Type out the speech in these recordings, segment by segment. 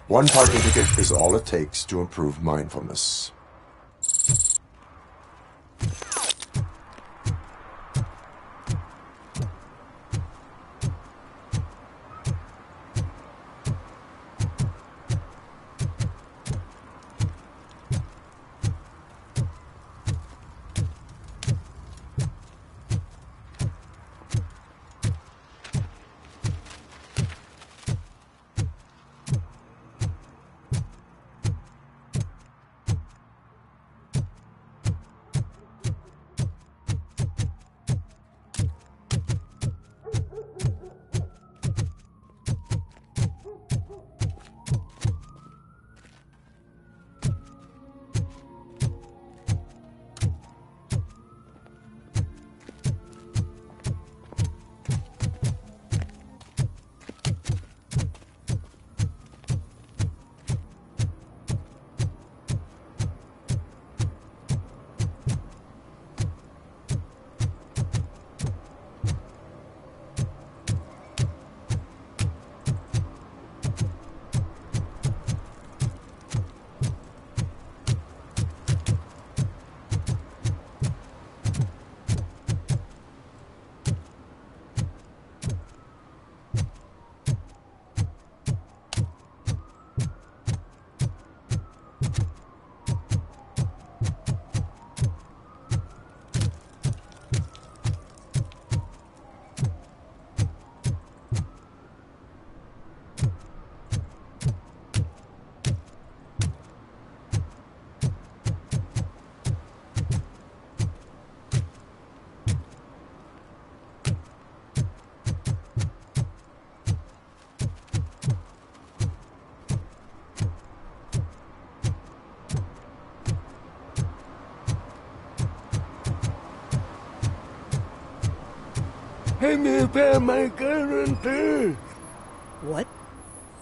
One parking ticket is all it takes to improve mindfulness. What?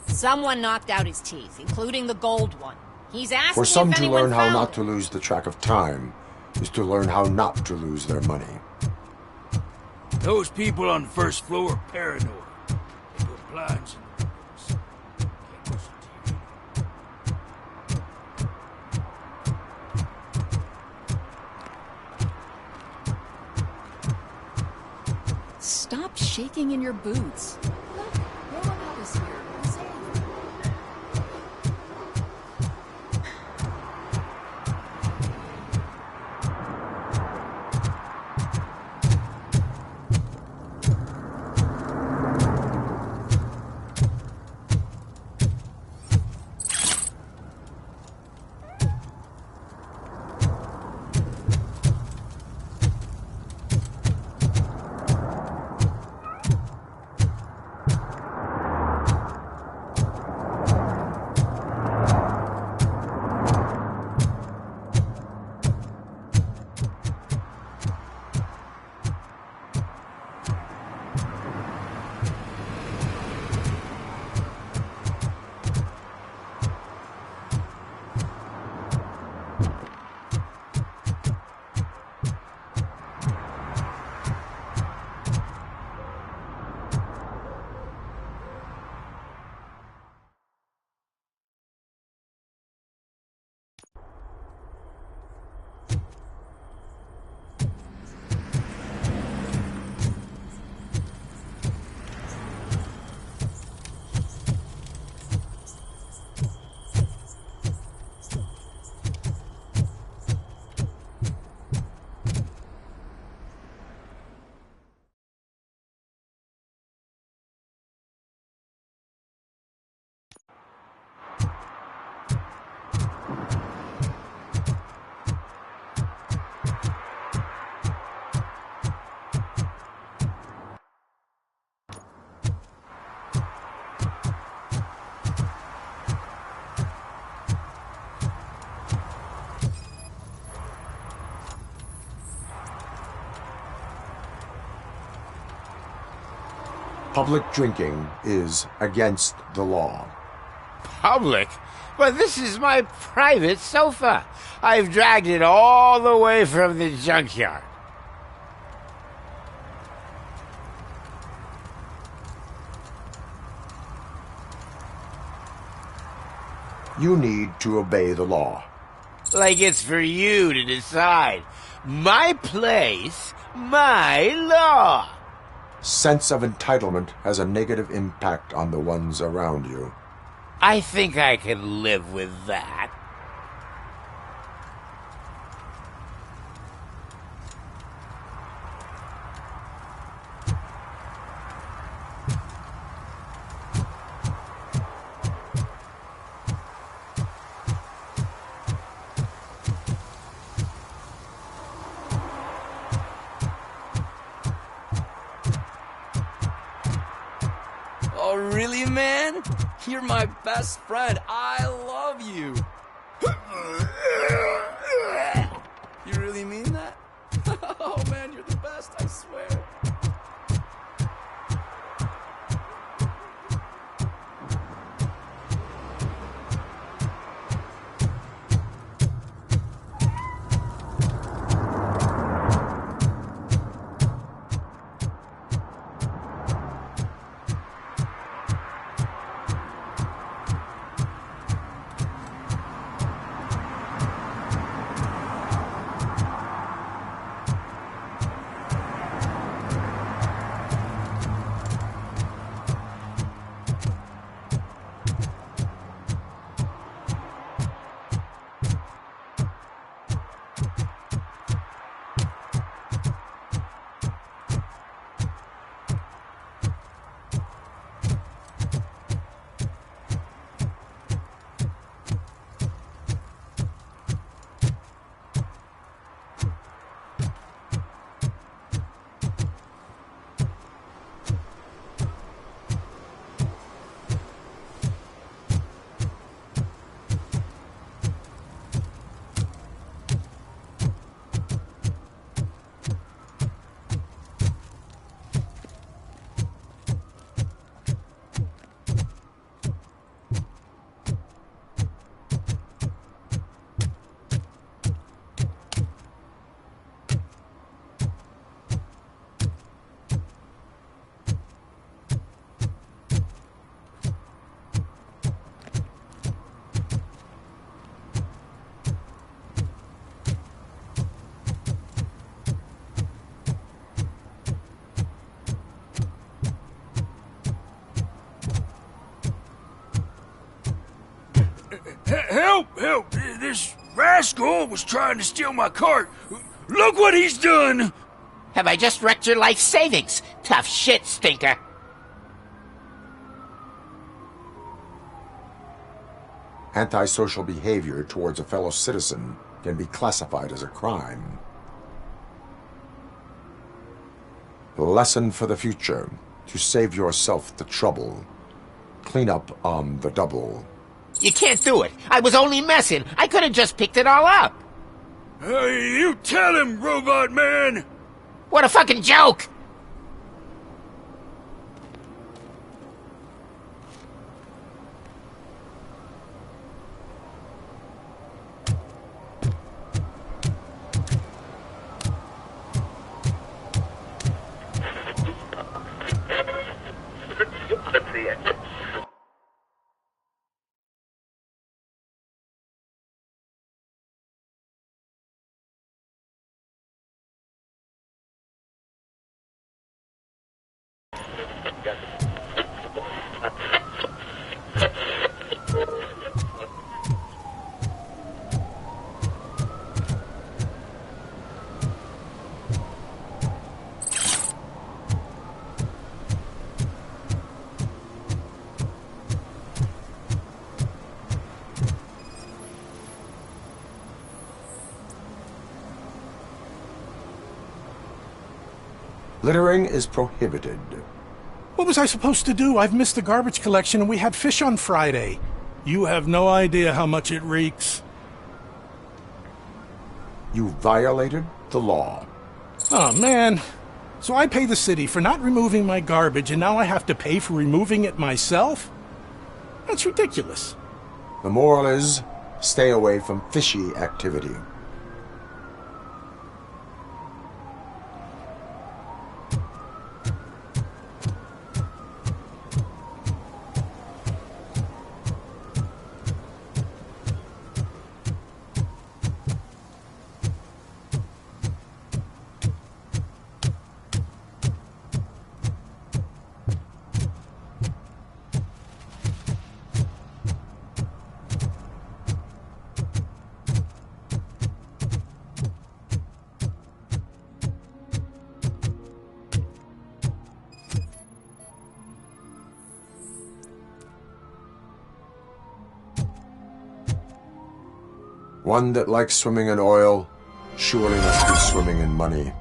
Someone knocked out his teeth, including the gold one. He's asking For some, if to anyone learn how found not it. to lose the track of time is to learn how not to lose their money. Those people on the first floor are paranoid. They put blinds in the windows. Can't watch the TV. Stop shaking in your boots. Look, Robocop is here. We're safe. Public drinking is against the law. Public? But this is my private sofa. I've dragged it all the way from the junkyard. You need to obey the law. Like it's for you to decide. My place, my law. Sense of entitlement has a negative impact on the ones around you. I think I can live with that. Oh, really, man? You're my best friend. I love you. You really mean that? Oh, man, you're the best, I swear. Help! Help! This rascal was trying to steal my cart. Look what he's done! Have I just wrecked your life savings? Tough shit, stinker. Antisocial behavior towards a fellow citizen can be classified as a crime. Lesson for the future: to save yourself the trouble. Clean up on the double. You can't do it. I was only messing. I could have just picked it all up. You tell him, Robot Man! What a fucking joke! Littering is prohibited. What was I supposed to do? I've missed the garbage collection and we had fish on Friday. You have no idea how much it reeks. You violated the law. Oh, man. So I pay the city for not removing my garbage and now I have to pay for removing it myself? That's ridiculous. The moral is, stay away from fishy activity. One that likes swimming in oil surely must be swimming in money.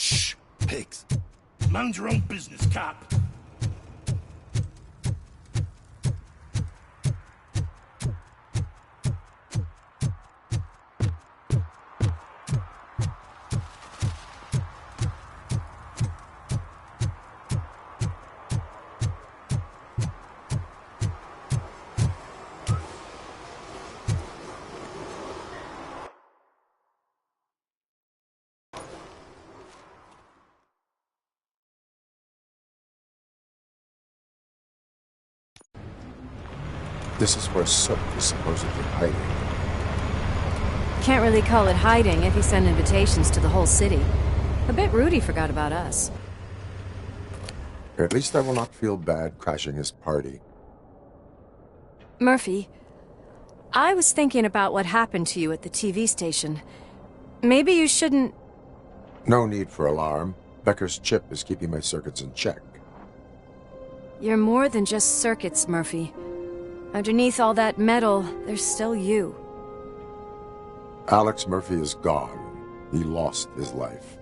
Shh, pigs. Mind your own business, cop. This is where Soap is supposedly hiding. Can't really call it hiding if you send invitations to the whole city. A bit rude he forgot about us. At least I will not feel bad crashing his party. Murphy, I was thinking about what happened to you at the TV station. Maybe you shouldn't... No need for alarm. Becker's chip is keeping my circuits in check. You're more than just circuits, Murphy. Underneath all that metal, there's still you. Alex Murphy is gone. He lost his life.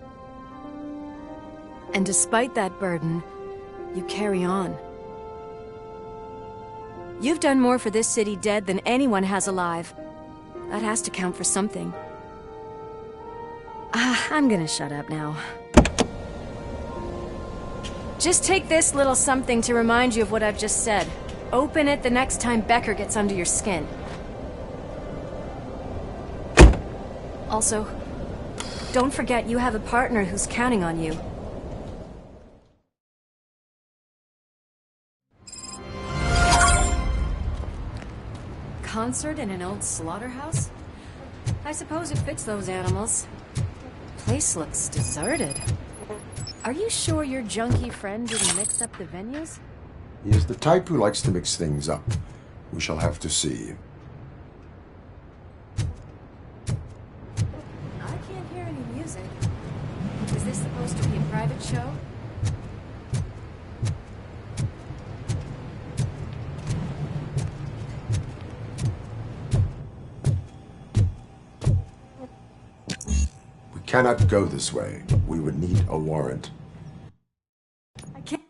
And despite that burden, you carry on. You've done more for this city dead than anyone has alive. That has to count for something. I'm gonna shut up now. Just take this little something to remind you of what I've just said. Open it the next time Becker gets under your skin. Also, don't forget you have a partner who's counting on you. Concert in an old slaughterhouse? I suppose it fits those animals. Place looks deserted. Are you sure your junkie friend didn't mix up the venues? He is the type who likes to mix things up. We shall have to see. I can't hear any music. Is this supposed to be a private show? We cannot go this way. We would need a warrant. I can't...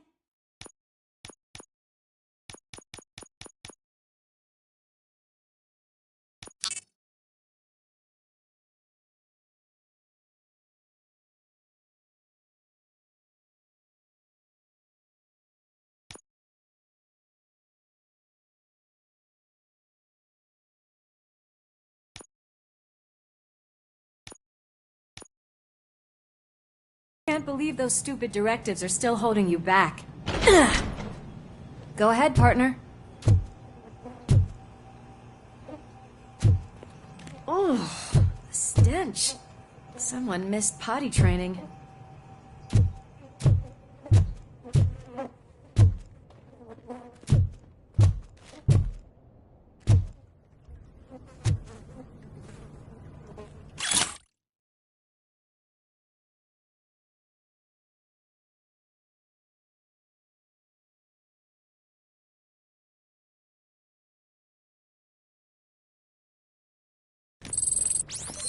Can't believe those stupid directives are still holding you back. Go ahead, partner. Oh, the stench. Someone missed potty training.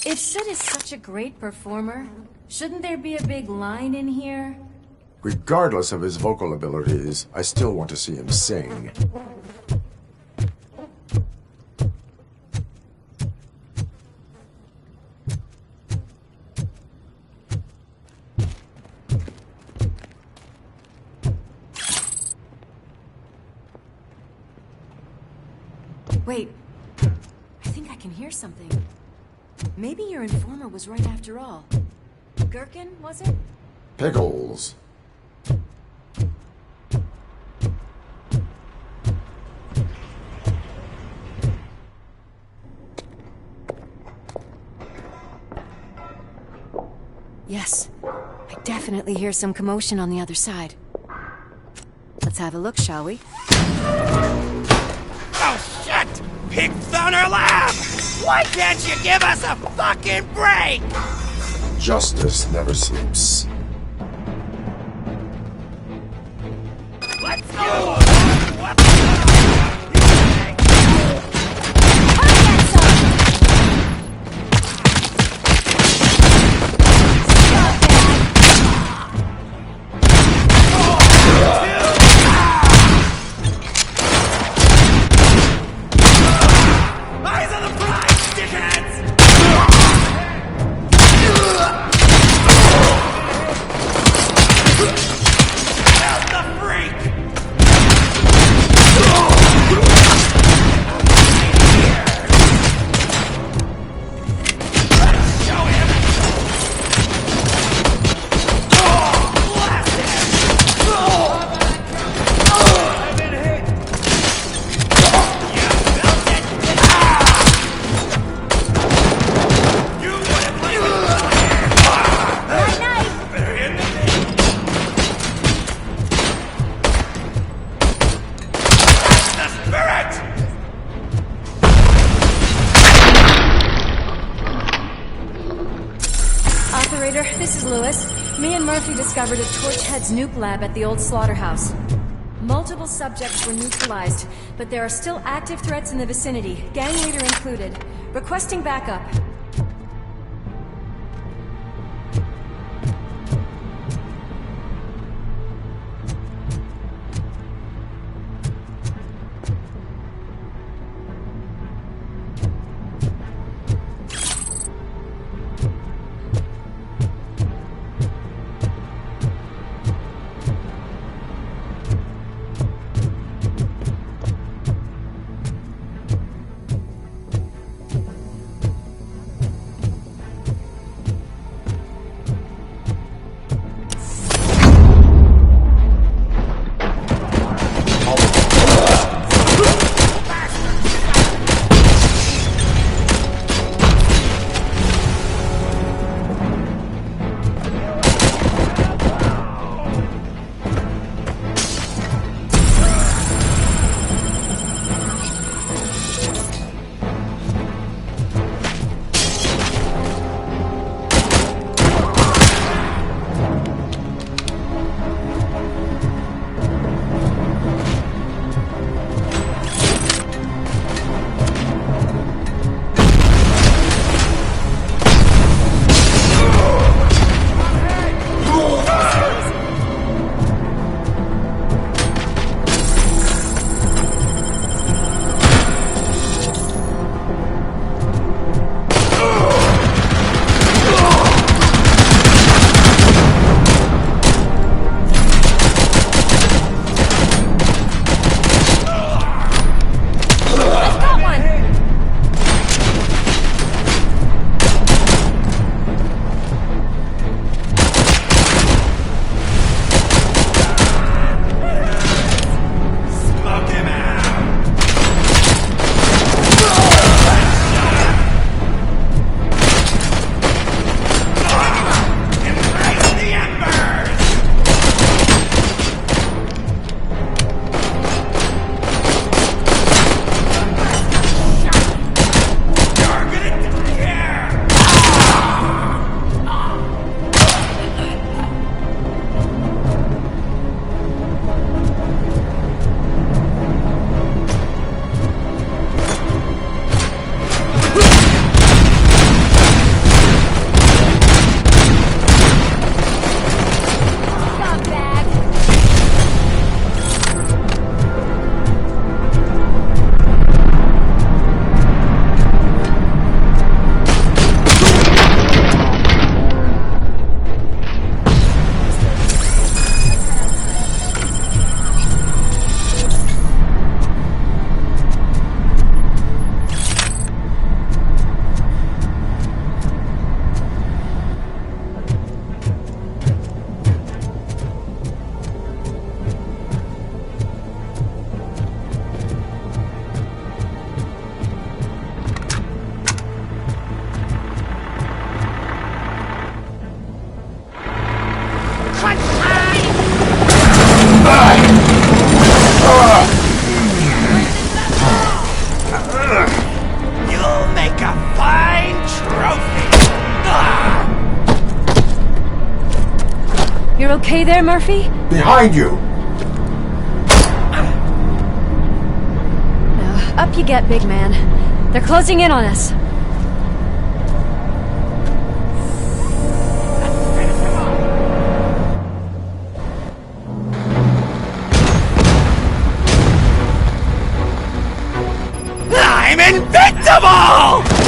If Sid is such a great performer, shouldn't there be a big line in here? Regardless of his vocal abilities, I still want to see him sing. Wait, I think I can hear something. Maybe your informer was right after all. Gherkin, was it? Pickles. Yes. I definitely hear some commotion on the other side. Let's have a look, shall we? Oh, shit! Pig Thunder Lab! Why can't you give us a fucking break? Justice never sleeps. Let's go! Eyes on the prize, dickheads! Help the freak! Show him! Blast him! I've been hit! You built it! You wouldn't leave it alone here! Better hit the thing! That's the spirit! Operator, this is Lewis. Me and Murphy discovered a Torchhead's nuke lab at the old slaughterhouse. Multiple subjects were neutralized, but there are still active threats in the vicinity, gang leader included. Requesting backup. okay there, Murphy? Behind you! Up you get, big man. They're closing in on us. I'm invincible!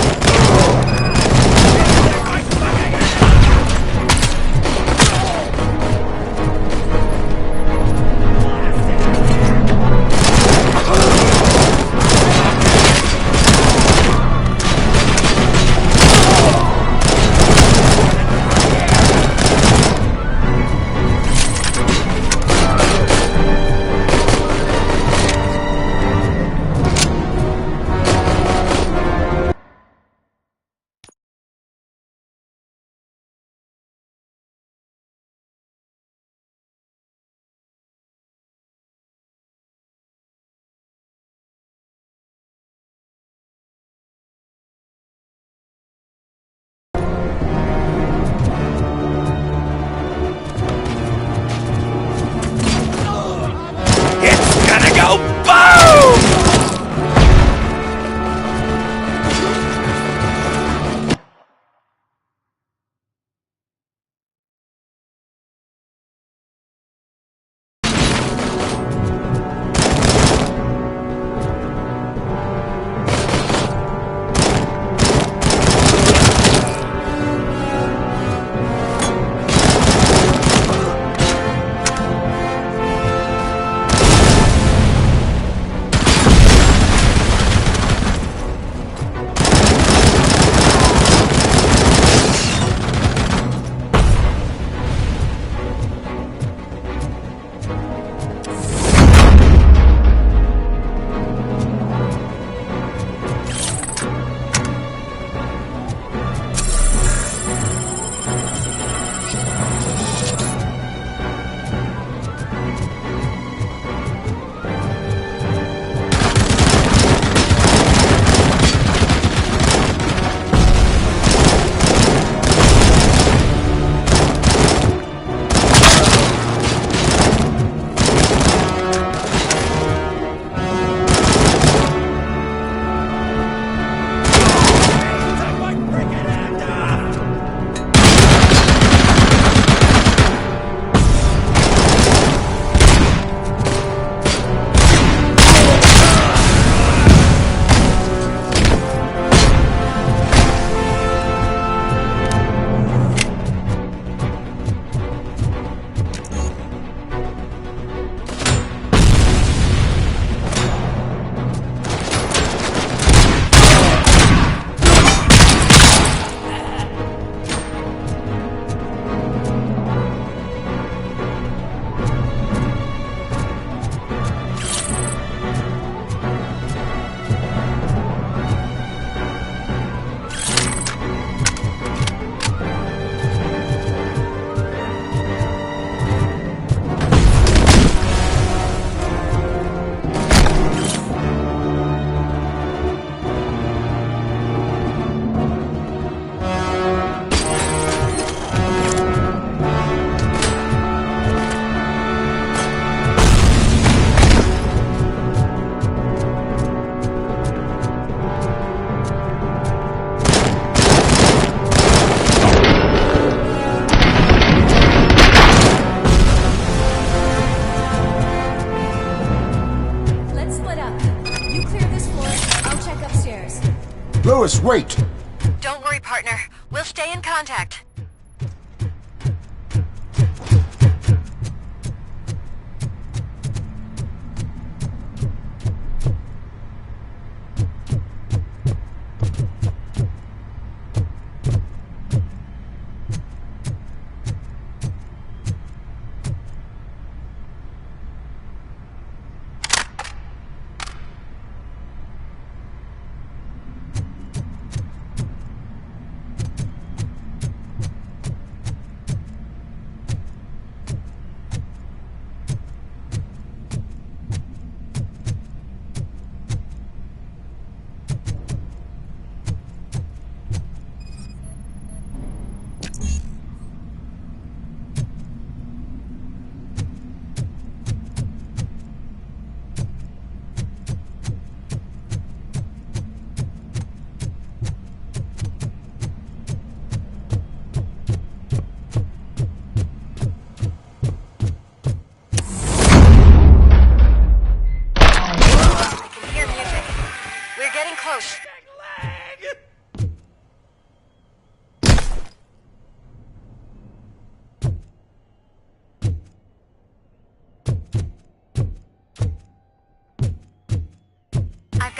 Lewis, wait! Don't worry, partner. We'll stay in contact.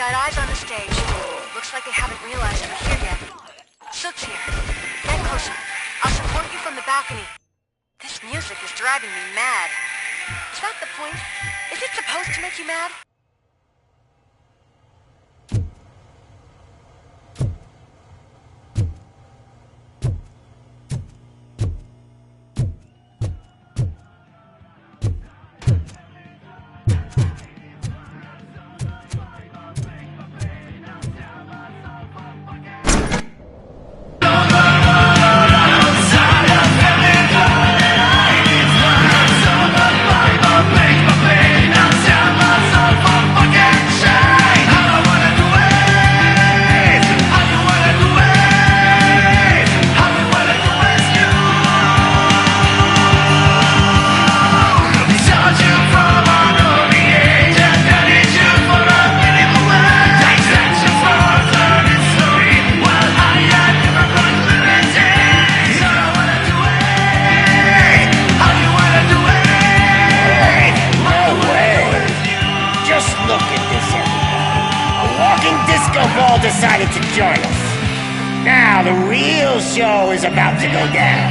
Got eyes on the stage. Looks like they haven't realized we're here yet. Sook's here. Get closer. I'll support you from the balcony. This music is driving me mad. Is that the point? Is it supposed to make you mad? Decided to join us. Now the real show is about to go down.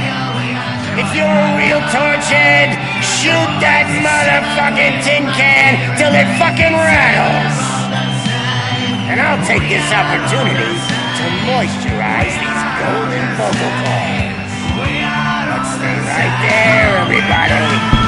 If you're a real torchhead, shoot that motherfucking tin can till it fucking rattles. And I'll take this opportunity to moisturize these golden vocal cords. Let's stay right there, everybody.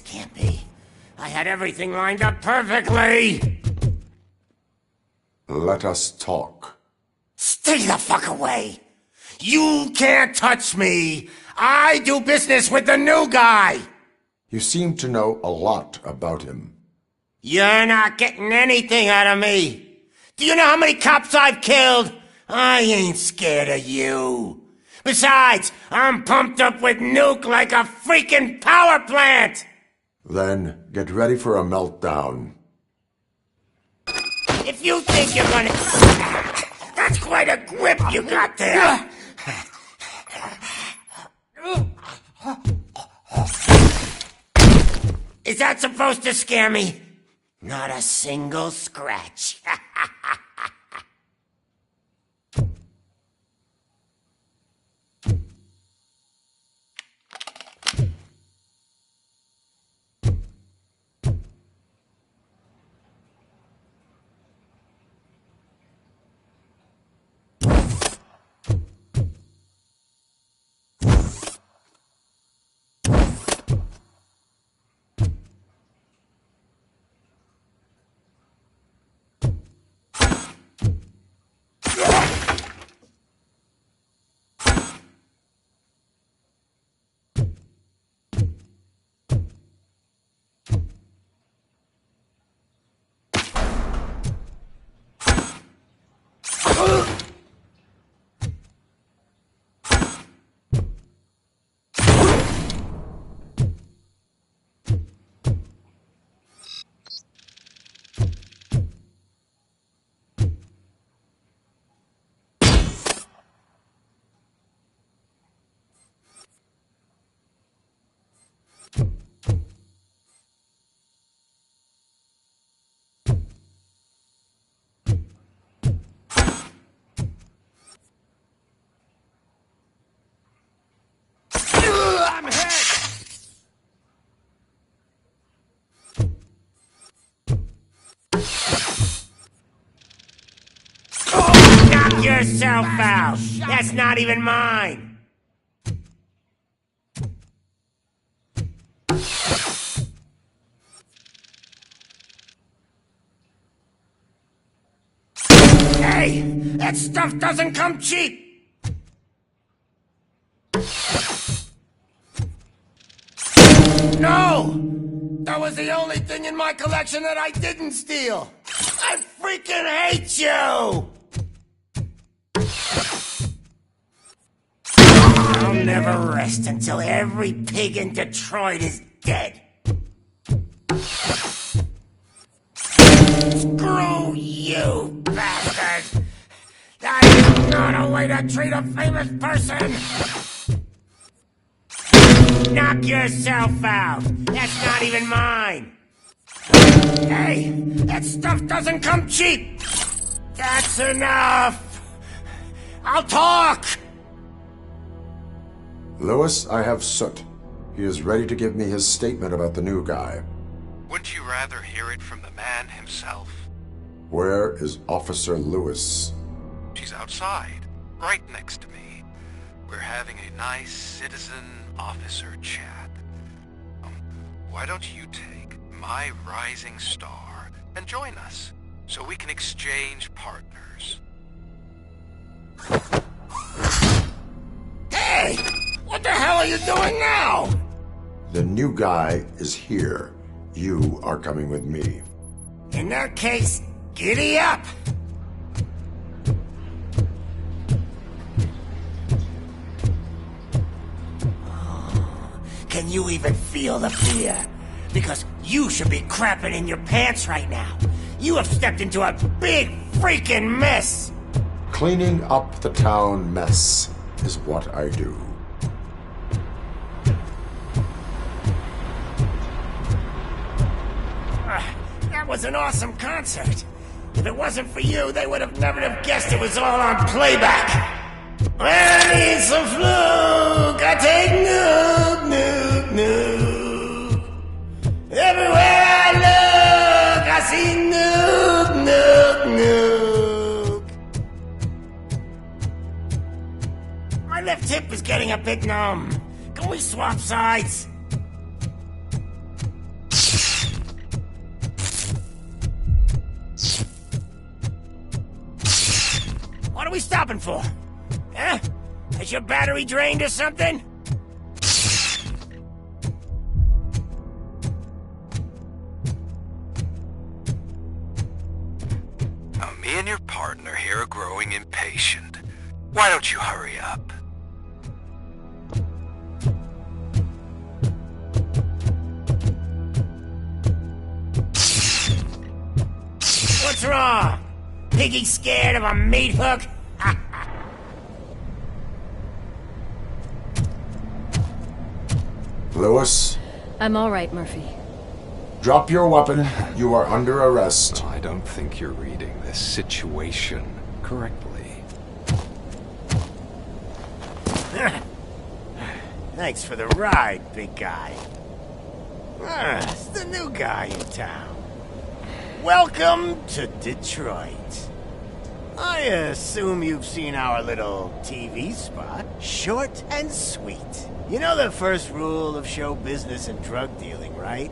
can't be. I had everything lined up perfectly. Let us talk. Stay the fuck away. You can't touch me. I do business with the new guy. You seem to know a lot about him. You're not getting anything out of me. Do you know how many cops I've killed? I ain't scared of you. Besides, I'm pumped up with nuke like a freaking power plant! Then get ready for a meltdown. If you think you're gonna... That's quite a grip you got there! Is that supposed to scare me? Not a single scratch. Knock yourself out! That's not even mine! Hey! That stuff doesn't come cheap! No! That was the only thing in my collection that I didn't steal! I freaking hate you! I'll never rest until every pig in Detroit is dead. Screw you, bastard! That is not a way to treat a famous person! Knock yourself out! That's not even mine! Hey, that stuff doesn't come cheap! That's enough! I'll talk! Lewis, I have Soot. He is ready to give me his statement about the new guy. Wouldn't you rather hear it from the man himself? Where is Officer Lewis? She's outside, right next to me. We're having a nice citizen-officer chat. Why don't you take my rising star and join us, so we can exchange partners? Hey! What the hell are you doing now? The new guy is here. You are coming with me. In that case, giddy up! Can you even feel the fear? Because you should be crapping in your pants right now. You have stepped into a big freaking mess! Cleaning up the town mess is what I do. That was an awesome concert. If it wasn't for you, they would have never have guessed it was all on playback. I need some fluke. I take nuke, nuke, nuke. Everywhere I look, I see nuke, nuke, nuke. My left hip is getting a bit numb. Can we swap sides? we stopping for? Huh? Has your battery drained or something? Now, me and your partner here are growing impatient. Why don't you hurry up? What's wrong? Piggy scared of a meat hook? Lewis, I'm all right, Murphy. drop your weapon. You are under arrest. I don't think you're reading this situation correctly. Thanks for the ride, big guy. It's the new guy in town. Welcome to Detroit. I assume you've seen our little TV spot. Short and sweet. You know the first rule of show business and drug dealing, right?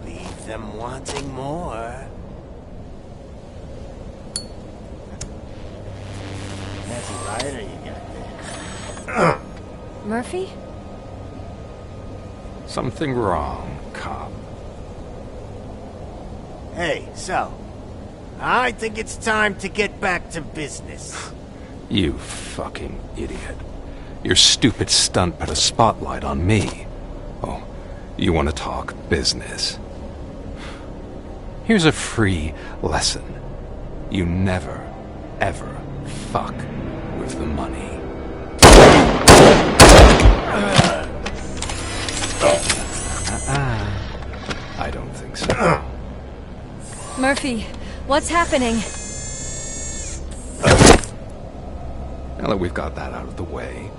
Leave them wanting more. That's a rider you got there. Murphy? Something wrong, cop. Hey, so, I think it's time to get back to business. You fucking idiot. Your stupid stunt put a spotlight on me. Oh, you want to talk business? Here's a free lesson. You never, ever fuck with the money. I don't think so. Murphy, what's happening? Now that we've got that out of the way,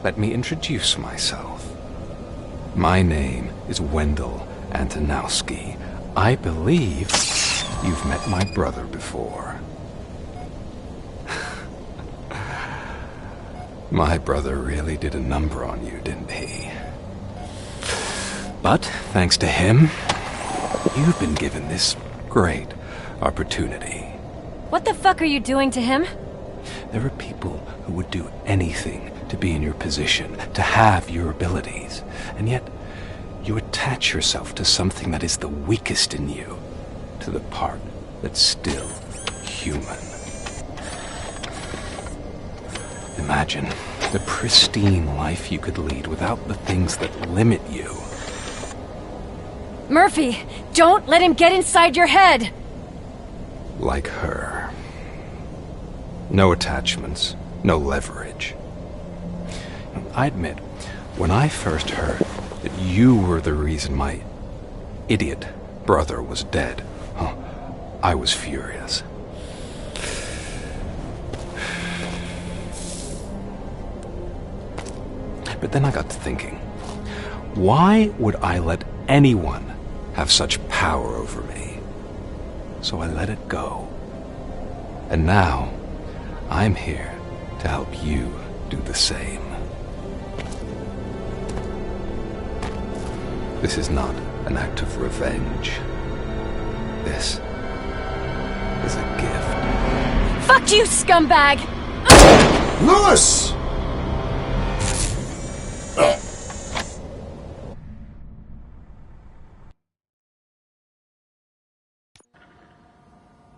let me introduce myself. My name is Wendell Antonowski. I believe you've met my brother before. My brother really did a number on you, didn't he? But, thanks to him, you've been given this great opportunity. What the fuck are you doing to him? There are people who would do anything to be in your position, to have your abilities, and yet you attach yourself to something that is the weakest in you, to the part that's still human. Imagine the pristine life you could lead without the things that limit you. Murphy, don't let him get inside your head! Like her. No attachments, no leverage. I admit, when I first heard that you were the reason my idiot brother was dead, I was furious. But then I got to thinking, why would I let anyone have such power over me? So I let it go. And now, I'm here to help you do the same. This is not an act of revenge. This is a gift. Fuck you, scumbag! Lewis!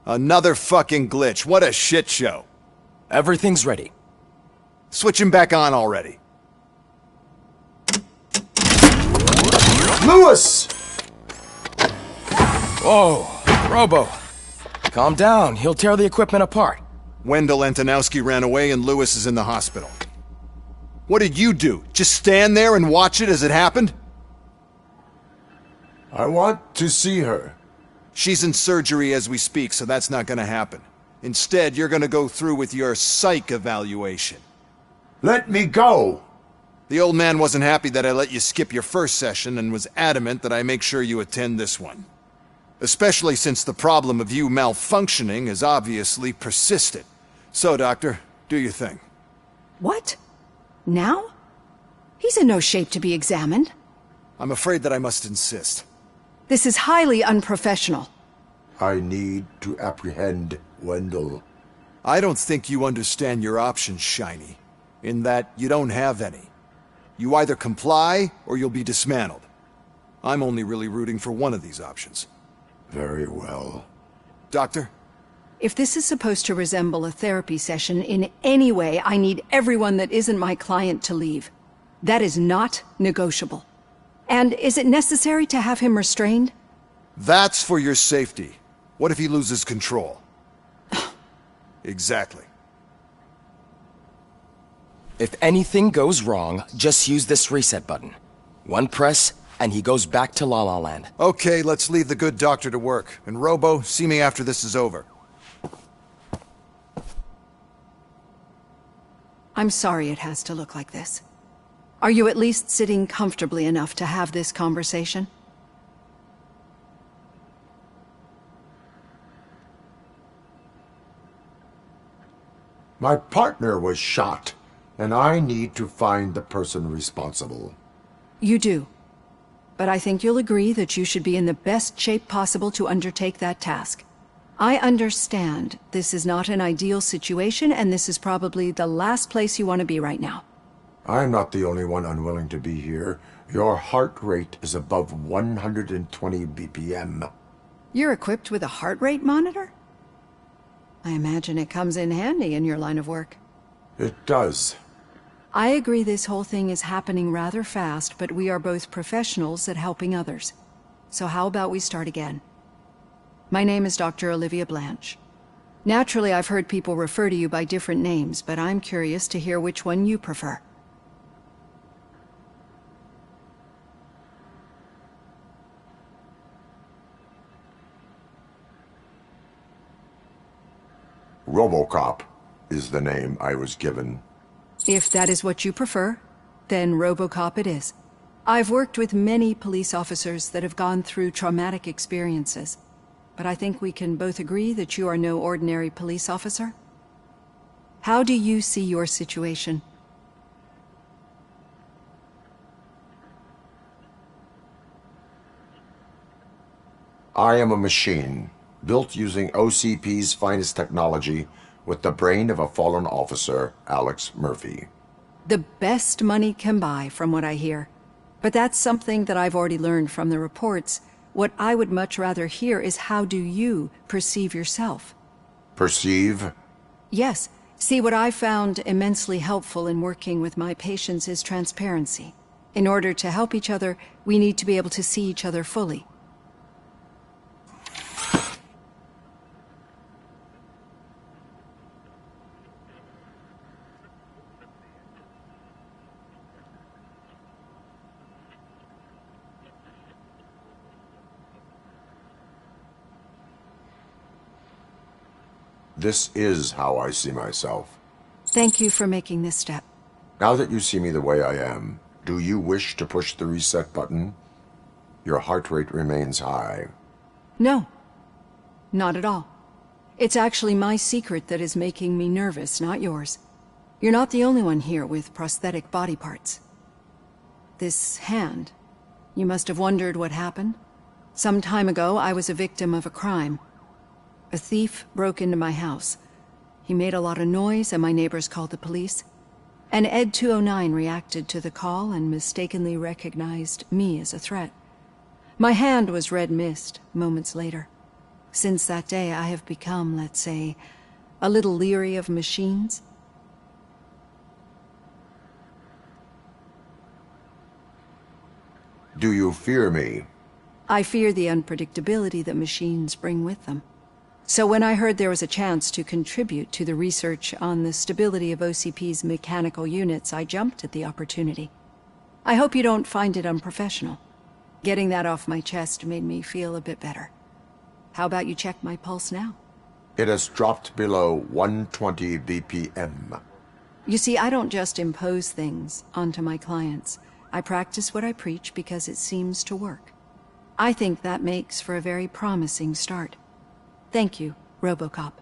Another fucking glitch. What a shit show. Everything's ready. Switch him back on already. Lewis! Whoa, Robo. Calm down. He'll tear the equipment apart. Wendell Antonowski ran away and Lewis is in the hospital. What did you do? Just stand there and watch it as it happened? I want to see her. She's in surgery as we speak, so that's not gonna happen. Instead, you're gonna go through with your psych evaluation. Let me go! The old man wasn't happy that I let you skip your first session and was adamant that I make sure you attend this one. Especially since the problem of you malfunctioning has obviously persisted. So, Doctor, do your thing. What? Now? He's in no shape to be examined. I'm afraid that I must insist. This is highly unprofessional. I need to apprehend Wendell. I don't think you understand your options, Shiny. In that you don't have any. You either comply, or you'll be dismantled. I'm only really rooting for one of these options. Very well. Doctor? If this is supposed to resemble a therapy session in any way, I need everyone that isn't my client to leave. That is not negotiable. And is it necessary to have him restrained? That's for your safety. What if he loses control? Exactly. If anything goes wrong, just use this reset button. One press, and he goes back to La La Land. Okay, let's leave the good doctor to work. And Robo, see me after this is over. I'm sorry it has to look like this. Are you at least sitting comfortably enough to have this conversation? My partner was shot, and I need to find the person responsible. You do. But I think you'll agree that you should be in the best shape possible to undertake that task. I understand this is not an ideal situation, and this is probably the last place you want to be right now. I'm not the only one unwilling to be here. Your heart rate is above 120 BPM. You're equipped with a heart rate monitor? I imagine it comes in handy in your line of work. It does. I agree this whole thing is happening rather fast, but we are both professionals at helping others. So how about we start again? My name is Dr. Olivia Blanche. Naturally, I've heard people refer to you by different names, but I'm curious to hear which one you prefer. Robocop is the name I was given. If that is what you prefer, then Robocop it is. I've worked with many police officers that have gone through traumatic experiences, but I think we can both agree that you are no ordinary police officer. How do you see your situation? I am a machine, built using OCP's finest technology with the brain of a fallen officer, Alex Murphy. The best money can buy, from what I hear. But that's something that I've already learned from the reports. What I would much rather hear is how do you perceive yourself? Perceive? Yes. See, what I found immensely helpful in working with my patients is transparency. In order to help each other, we need to be able to see each other fully. This is how I see myself. Thank you for making this step. Now that you see me the way I am, do you wish to push the reset button? Your heart rate remains high. No. Not at all. It's actually my secret that is making me nervous, not yours. You're not the only one here with prosthetic body parts. This hand. You must have wondered what happened. Some time ago, I was a victim of a crime. A thief broke into my house. He made a lot of noise and my neighbors called the police. And Ed 209 reacted to the call and mistakenly recognized me as a threat. My hand was red mist moments later. Since that day, I have become, let's say, a little leery of machines. Do you fear me? I fear the unpredictability that machines bring with them. So when I heard there was a chance to contribute to the research on the stability of OCP's mechanical units, I jumped at the opportunity. I hope you don't find it unprofessional. Getting that off my chest made me feel a bit better. How about you check my pulse now? It has dropped below 120 BPM. You see, I don't just impose things onto my clients. I practice what I preach because it seems to work. I think that makes for a very promising start. Thank you, Robocop.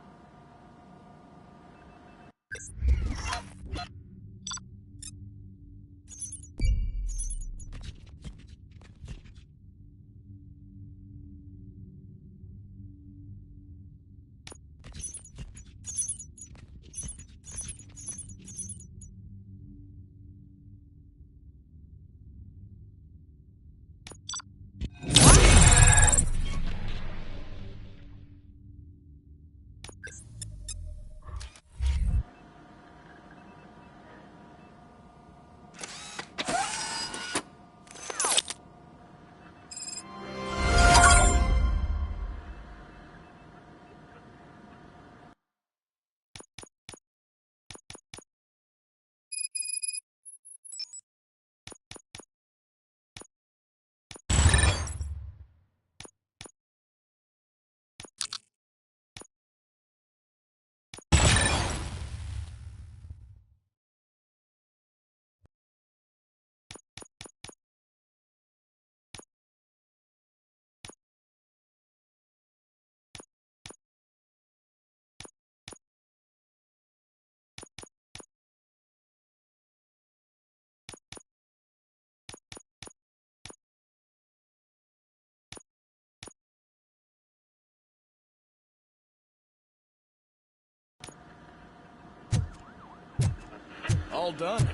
all done.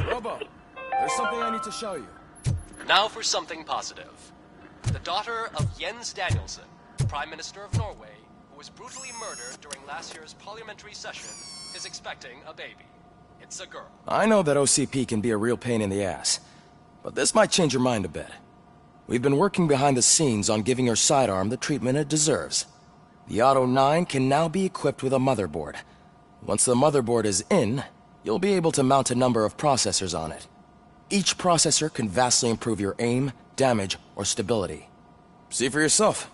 Robo, there's something I need to show you. Now for something positive. The daughter of Jens Danielson, Prime Minister of Norway, who was brutally murdered during last year's parliamentary session, is expecting a baby. It's a girl. I know that OCP can be a real pain in the ass, but this might change your mind a bit. We've been working behind the scenes on giving her sidearm the treatment it deserves. The Auto 9 can now be equipped with a motherboard. Once the motherboard is in, you'll be able to mount a number of processors on it. Each processor can vastly improve your aim, damage, or stability. See for yourself.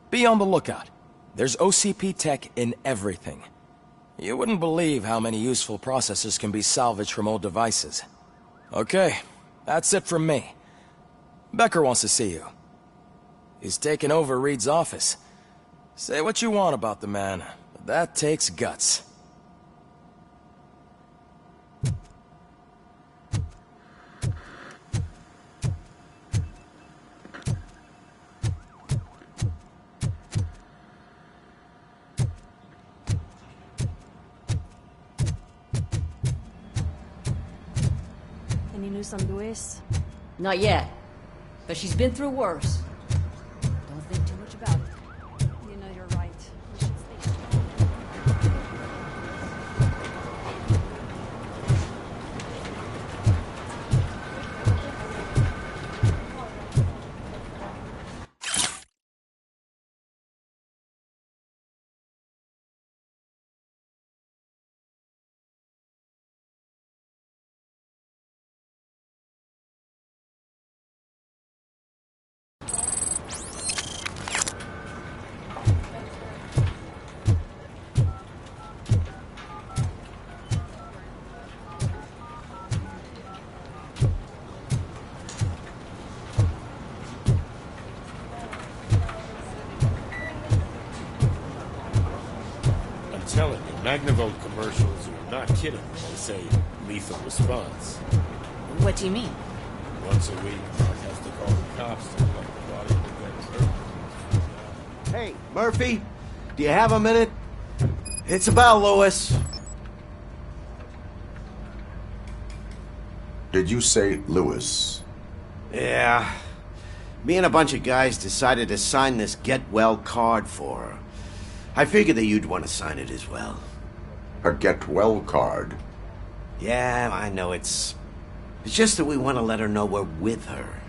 Be on the lookout. There's OCP tech in everything. You wouldn't believe how many useful processors can be salvaged from old devices. Okay, that's it from me. Becker wants to see you. He's taken over Reed's office. Say what you want about the man, but that takes guts. Any news on Luis? Not yet. But she's been through worse. Don't think too much about it. You know, you're right. We should stay. Telling you, Magnavolt commercials are not kidding when they say lethal response. What do you mean? Once a week, Mark has to call the cops to collect the body of the victim. Hey, Murphy, do you have a minute? It's about Lewis. Did you say Lewis? Yeah. Me and a bunch of guys decided to sign this get well card for her. I figured that you'd want to sign it as well. A get well card? Yeah, I know it's just that we want to let her know we're with her.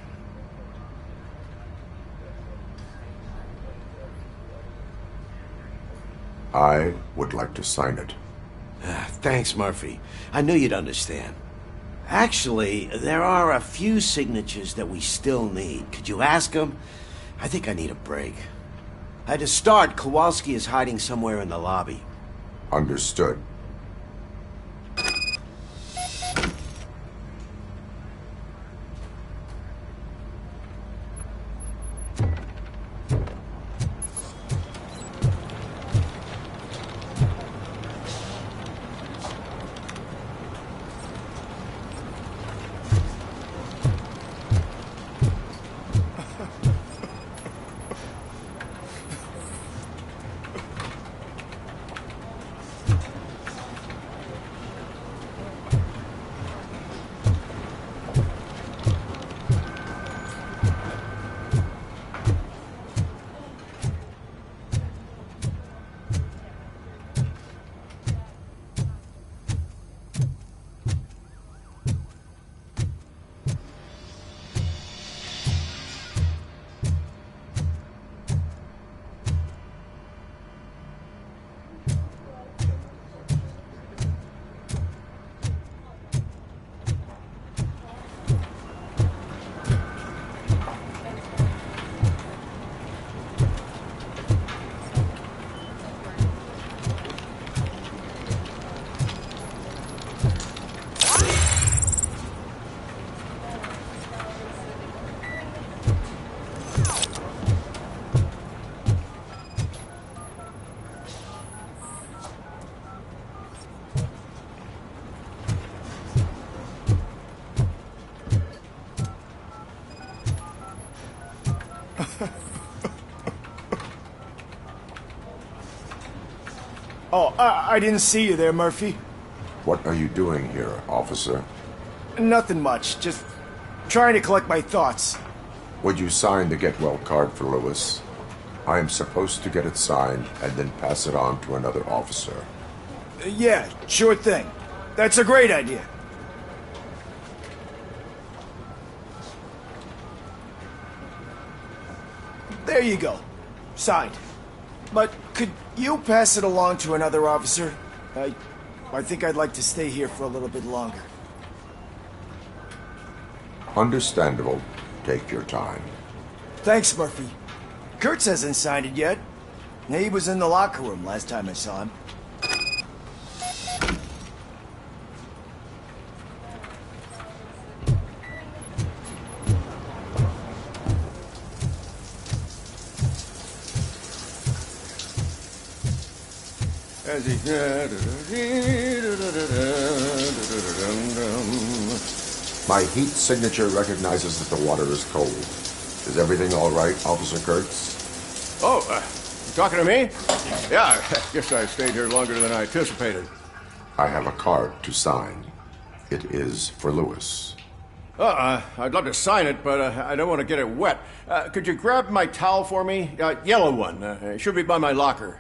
I would like to sign it. Thanks, Murphy. I knew you'd understand. Actually, there are a few signatures that we still need. Could you ask them? I think I need a break. To start, Kowalski is hiding somewhere in the lobby. Understood. Oh, I didn't see you there, Murphy. What are you doing here, officer? Nothing much, just trying to collect my thoughts. Would you sign the get well card for Lewis? I am supposed to get it signed and then pass it on to another officer. Yeah, sure thing. That's a great idea. There you go. Signed. But could you pass it along to another officer? I think I'd like to stay here for a little bit longer. Understandable. Take your time. Thanks, Murphy. Kurtz hasn't signed it yet. He was in the locker room last time I saw him. My heat signature recognizes that the water is cold. Is everything all right, Officer Kurtz? Oh, you talking to me? Yeah, I guess I stayed here longer than I anticipated. I have a card to sign. It is for Lewis. I'd love to sign it, but I don't want to get it wet. Could you grab my towel for me? Yellow one. It should be by my locker.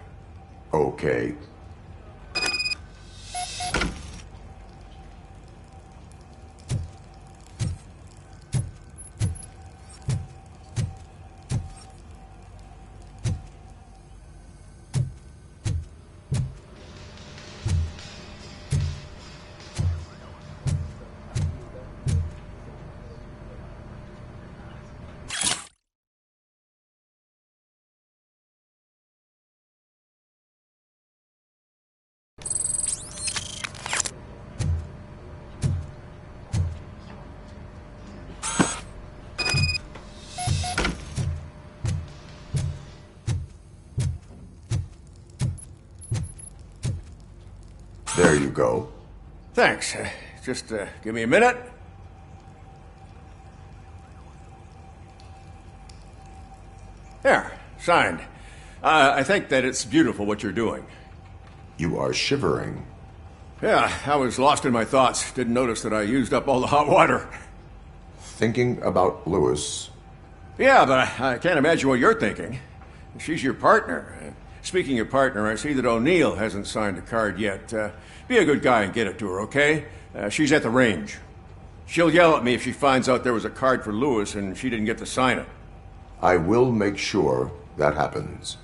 Okay. There you go. Thanks. Just give me a minute. There, signed. I think that it's beautiful what you're doing. You are shivering. Yeah, I was lost in my thoughts. Didn't notice that I used up all the hot water. Thinking about Lewis. Yeah, but I can't imagine what you're thinking. She's your partner. Speaking of partner, I see that O'Neill hasn't signed a card yet. Be a good guy and get it to her, okay? She's at the range. She'll yell at me if she finds out there was a card for Lewis and she didn't get to sign it. I will make sure that happens.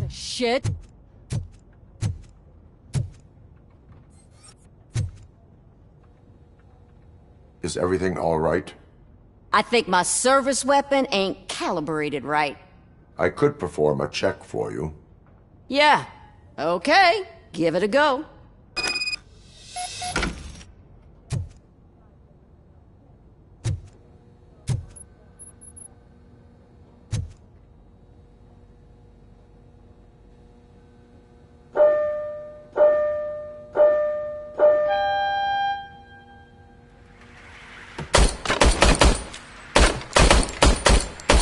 Shit. Is everything all right? I think my service weapon ain't calibrated right. I could perform a check for you. Yeah. Okay. Give it a go.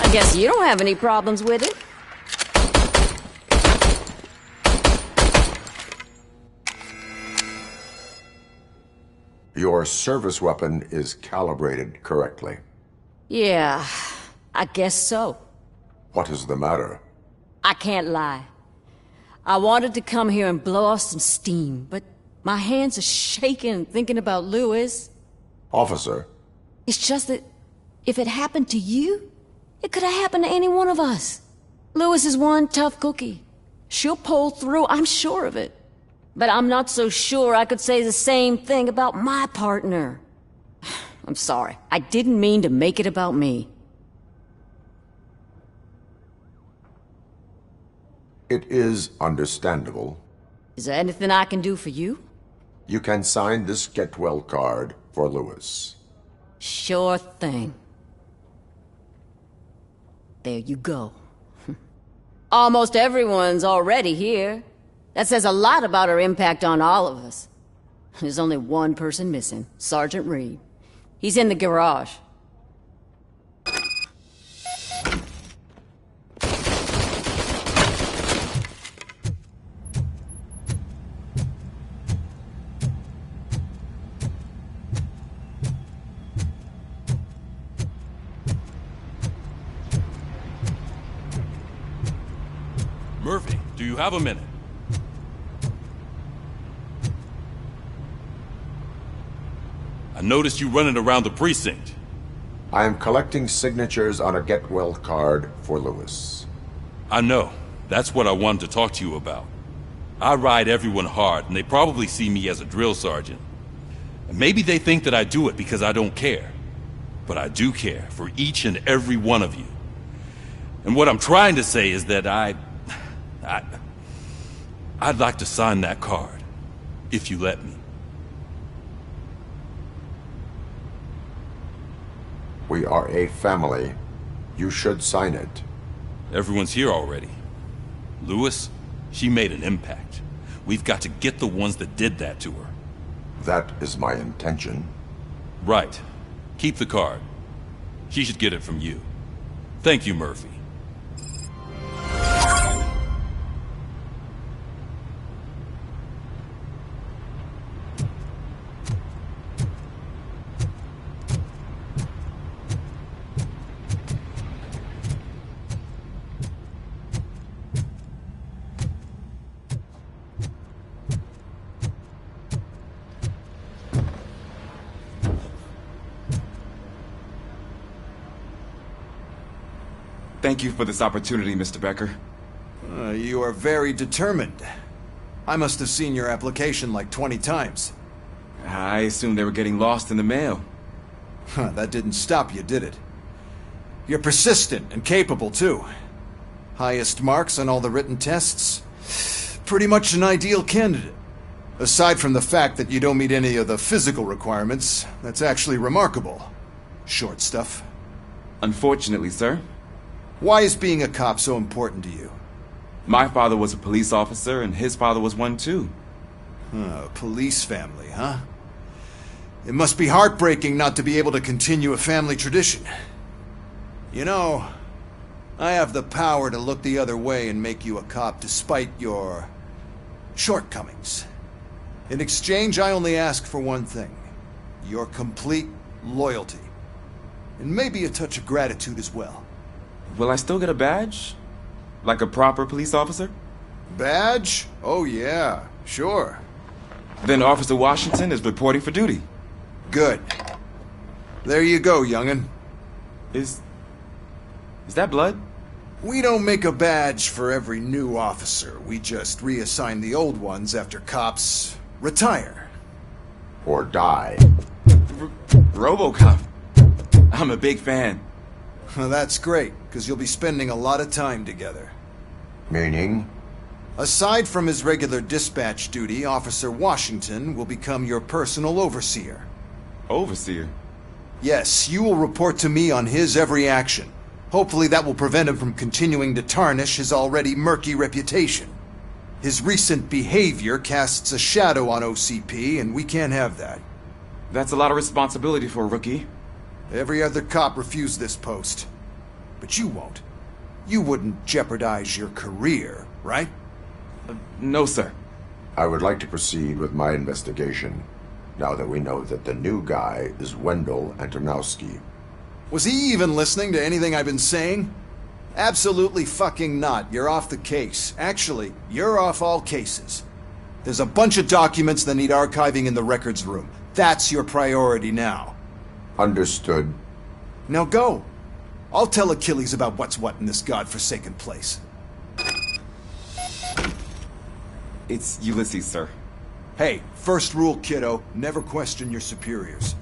I guess you don't have any problems with it. Your service weapon is calibrated correctly. Yeah, I guess so. What is the matter? I can't lie. I wanted to come here and blow off some steam, but my hands are shaking thinking about Lewis. Officer. It's just that if it happened to you, it could have happened to any one of us. Lewis is one tough cookie. She'll pull through, I'm sure of it. But I'm not so sure I could say the same thing about my partner. I'm sorry. I didn't mean to make it about me. It is understandable. Is there anything I can do for you? You can sign this Get Well card for Lewis. Sure thing. There you go. Almost everyone's already here. That says a lot about her impact on all of us. There's only one person missing, Sergeant Reed. He's in the garage. Have a minute. I noticed you running around the precinct. I am collecting signatures on a get well card for Lewis. I know. That's what I wanted to talk to you about. I ride everyone hard, and they probably see me as a drill sergeant. And maybe they think that I do it because I don't care. But I do care for each and every one of you. And what I'm trying to say is that I'd like to sign that card, if you let me. We are a family. You should sign it. Everyone's here already. Lewis, she made an impact. We've got to get the ones that did that to her. That is my intention. Right. Keep the card. She should get it from you. Thank you, Murphy. Thank you for this opportunity, Mr. Becker. You are very determined. I must have seen your application like 20 times. I assumed they were getting lost in the mail. That didn't stop you, did it? You're persistent and capable, too. Highest marks on all the written tests. Pretty much an ideal candidate. Aside from the fact that you don't meet any of the physical requirements, that's actually remarkable. Short stuff. Unfortunately, sir. Why is being a cop so important to you? My father was a police officer, and his father was one too. Police family, huh? It must be heartbreaking not to be able to continue a family tradition. You know, I have the power to look the other way and make you a cop despite your shortcomings. In exchange, I only ask for one thing. Your complete loyalty. And maybe a touch of gratitude as well. Will I still get a badge? Like a proper police officer? Badge? Oh yeah, sure. Then Officer Washington is reporting for duty. Good. There you go, young'un. Is that blood? We don't make a badge for every new officer. We just reassign the old ones after cops retire. Or die. Robocop. I'm a big fan. That's great, because you'll be spending a lot of time together. Meaning? Aside from his regular dispatch duty, Officer Washington will become your personal overseer. Overseer? Yes, you will report to me on his every action. Hopefully that will prevent him from continuing to tarnish his already murky reputation. His recent behavior casts a shadow on OCP, and we can't have that. That's a lot of responsibility for a rookie. Every other cop refused this post. But you won't. You wouldn't jeopardize your career, right? No, sir. I would like to proceed with my investigation, now that we know that the new guy is Wendell Antonowski. Was he even listening to anything I've been saying? Absolutely fucking not. You're off the case. Actually, you're off all cases. There's a bunch of documents that need archiving in the records room. That's your priority now. Understood. Now go. I'll tell Achilles about what's what in this godforsaken place. It's Ulysses, sir. Hey, first rule, kiddo. Never question your superiors.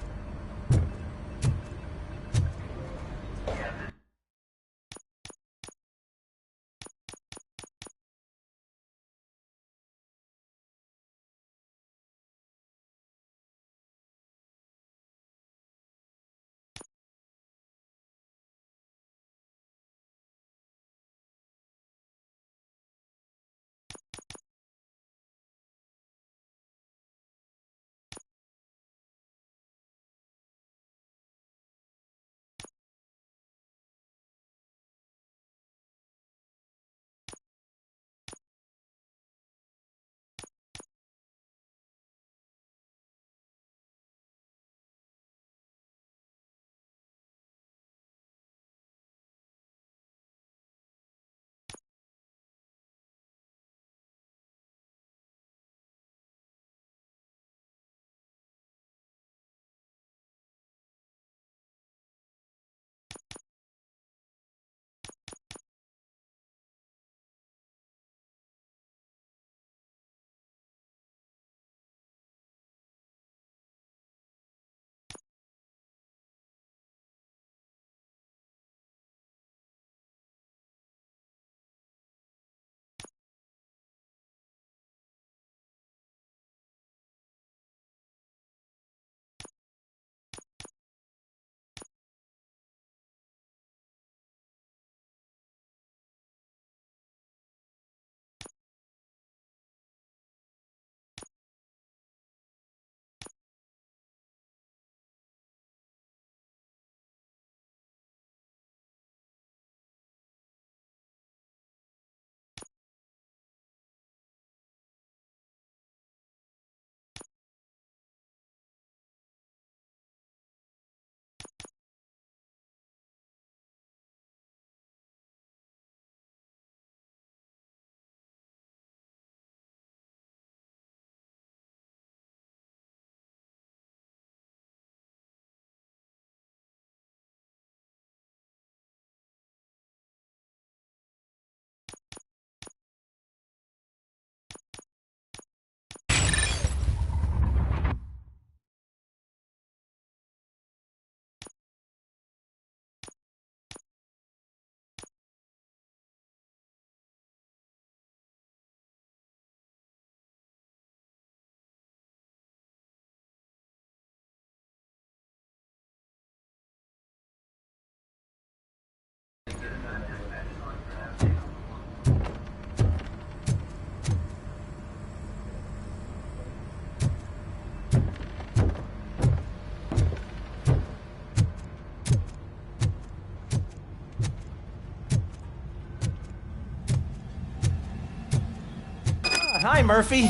Hi, Murphy.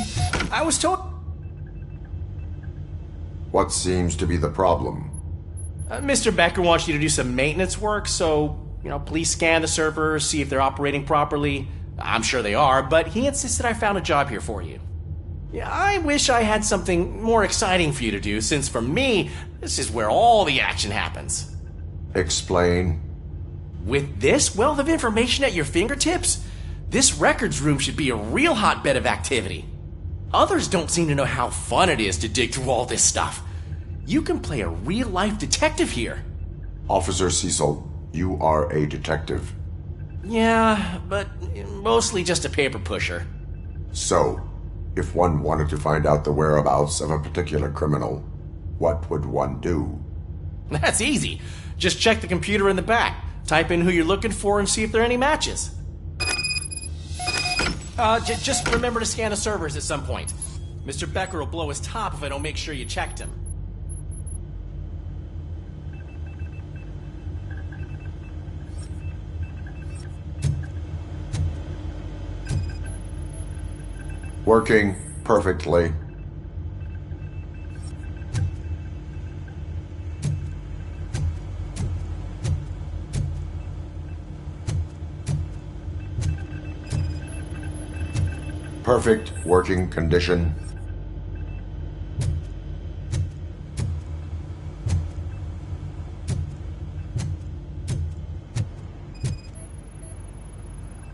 I was told... What seems to be the problem? Mr. Becker wants you to do some maintenance work, so, please scan the servers, see if they're operating properly. I'm sure they are, but he insisted I found a job here for you. Yeah, I wish I had something more exciting for you to do, since for me, this is where all the action happens. Explain. With this wealth of information at your fingertips, this records room should be a real hotbed of activity. Others don't seem to know how fun it is to dig through all this stuff. You can play a real-life detective here. Officer Cecil, you are a detective. Yeah, but mostly just a paper pusher. So, if one wanted to find out the whereabouts of a particular criminal, what would one do? That's easy. Just check the computer in the back, type in who you're looking for, and see if there are any matches. Just remember to scan the servers at some point. Mr. Becker will blow his top if I don't make sure you checked him. Working perfectly. Perfect working condition.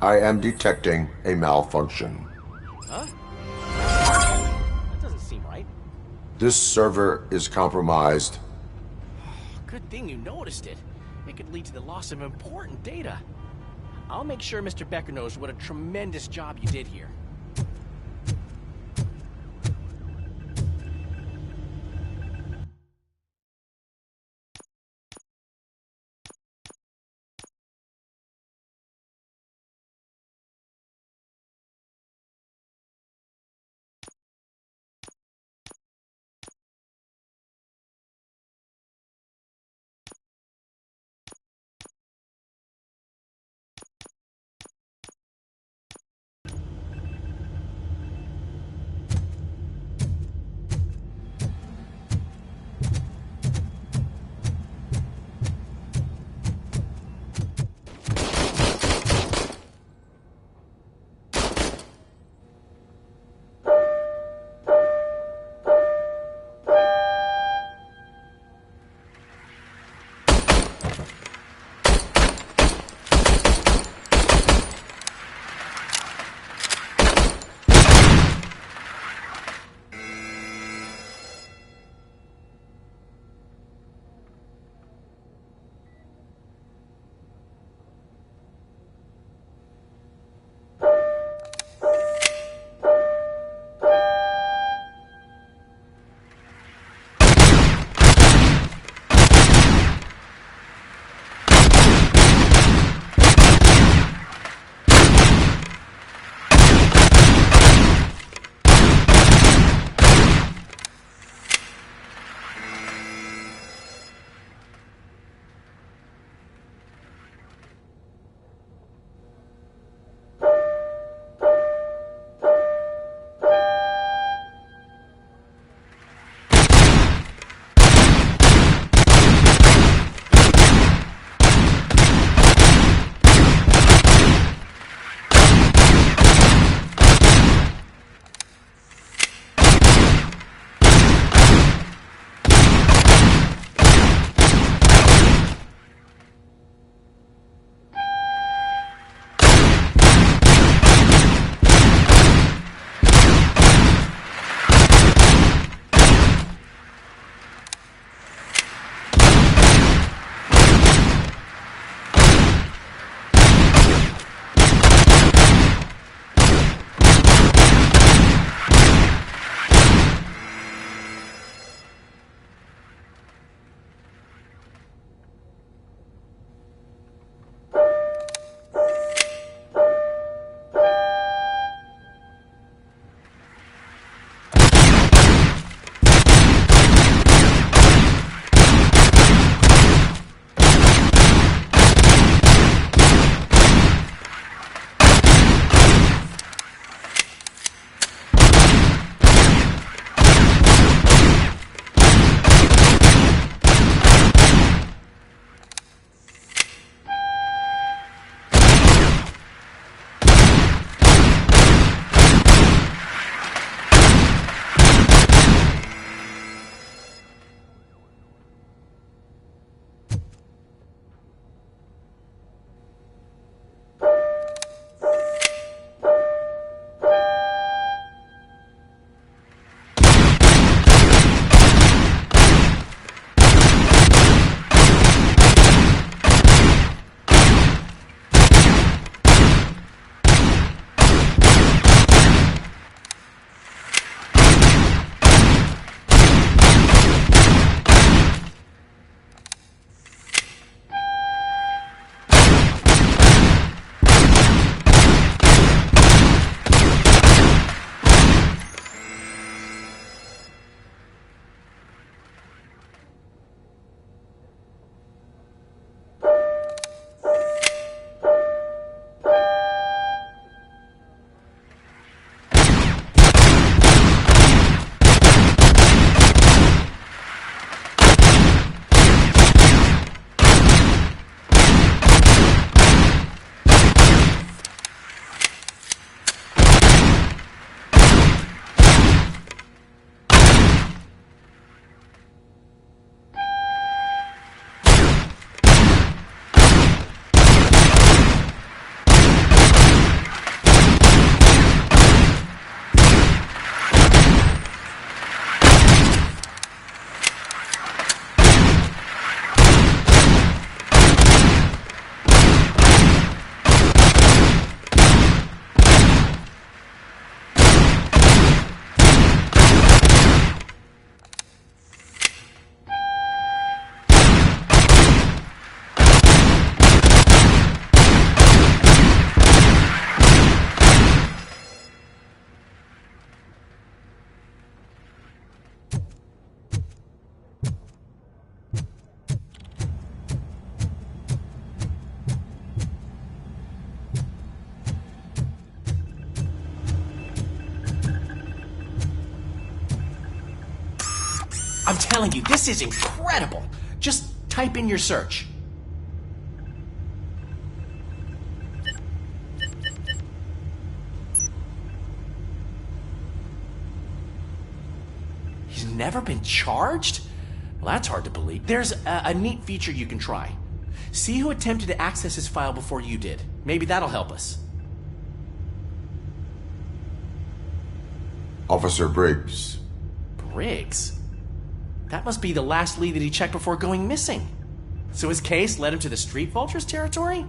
I am detecting a malfunction. Huh? That doesn't seem right. This server is compromised. Good thing you noticed it. It could lead to the loss of important data. I'll make sure Mr. Becker knows what a tremendous job you did here. I'm telling you, this is incredible. Just type in your search. He's never been charged? Well, that's hard to believe. There's a neat feature you can try. See who attempted to access his file before you did. Maybe that'll help us. Officer Briggs. Briggs? That must be the last lead that he checked before going missing. So his case led him to the Street Vultures territory?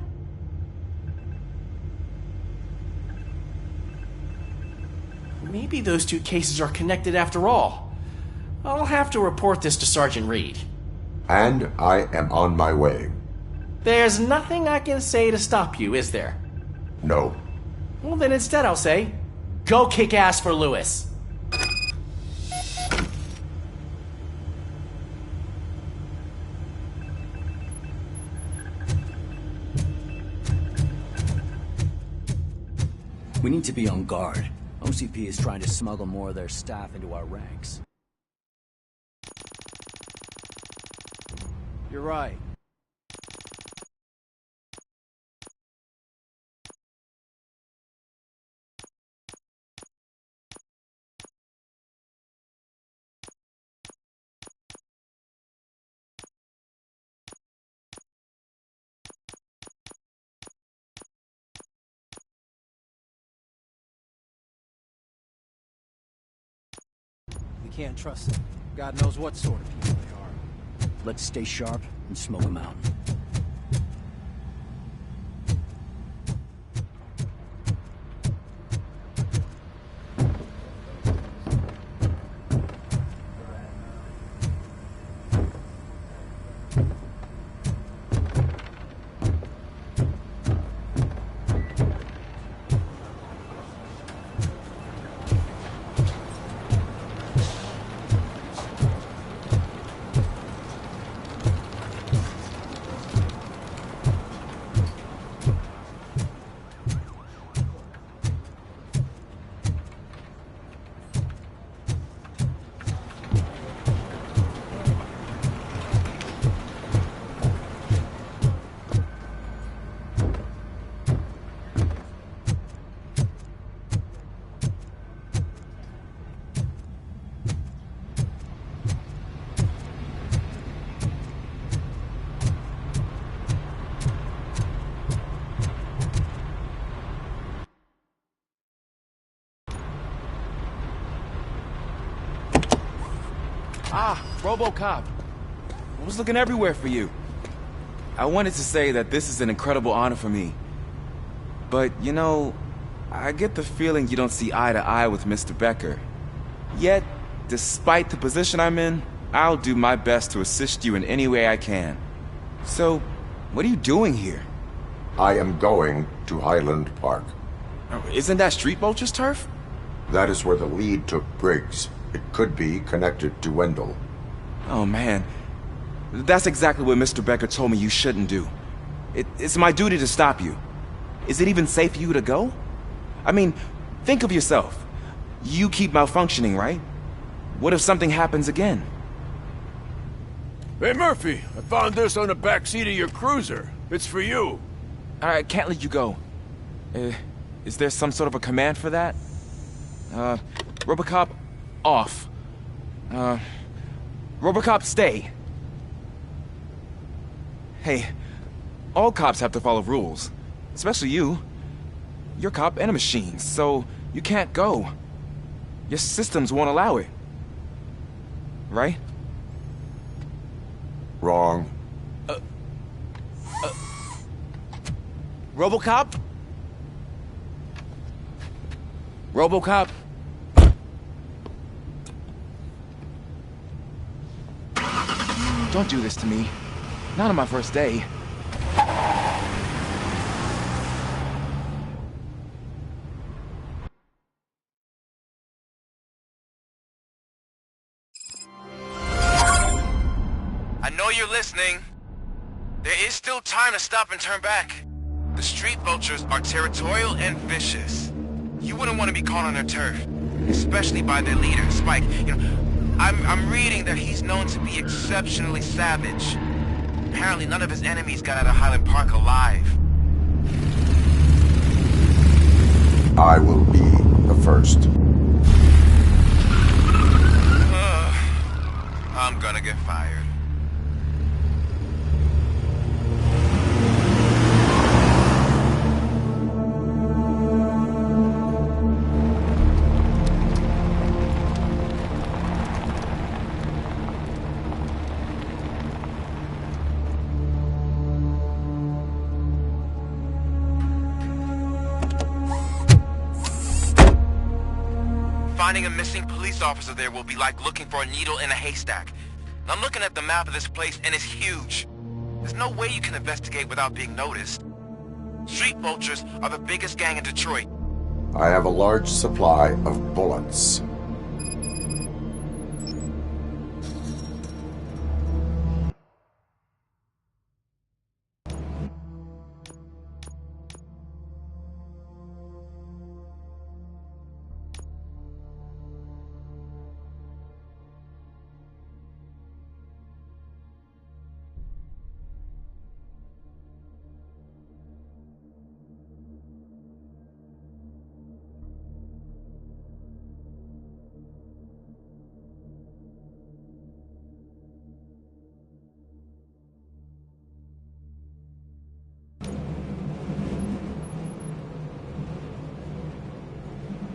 Maybe those two cases are connected after all. I'll have to report this to Sergeant Reed. And I am on my way. There's nothing I can say to stop you, is there? No. Well, then instead I'll say, go kick ass for Lewis. We need to be on guard. OCP is trying to smuggle more of their staff into our ranks. You're right. We can't trust them. God knows what sort of people they are. Let's stay sharp and smoke them out. Ah, Robocop. I was looking everywhere for you. I wanted to say that this is an incredible honor for me. But, you know, I get the feeling you don't see eye to eye with Mr. Becker. Yet, despite the position I'm in, I'll do my best to assist you in any way I can. So, what are you doing here? I am going to Highland Park. Oh, isn't that Street Vulture's turf? That is where the lead took Briggs. It could be connected to Wendell. Oh, man. That's exactly what Mr. Becker told me you shouldn't do. It's my duty to stop you. Is it even safe for you to go? I mean, think of yourself. You keep malfunctioning, right? What if something happens again? Hey, Murphy, I found this on the back seat of your cruiser. It's for you. I can't let you go. Is there some sort of a command for that? Robocop, off. Robocop, stay. Hey, all cops have to follow rules. Especially you. You're a cop and a machine, so you can't go. Your systems won't allow it. Right? Wrong. Robocop? Robocop? Don't do this to me. Not on my first day. I know you're listening. There is still time to stop and turn back. The Street Vultures are territorial and vicious. You wouldn't want to be caught on their turf, especially by their leader, Spike. You know, I'm reading that he's known to be exceptionally savage. Apparently none of his enemies got out of Highland Park alive. I will be the first. I'm gonna get fired. Finding a missing police officer there will be like looking for a needle in a haystack. And I'm looking at the map of this place and it's huge. There's no way you can investigate without being noticed. Street vultures are the biggest gang in Detroit. I have a large supply of bullets.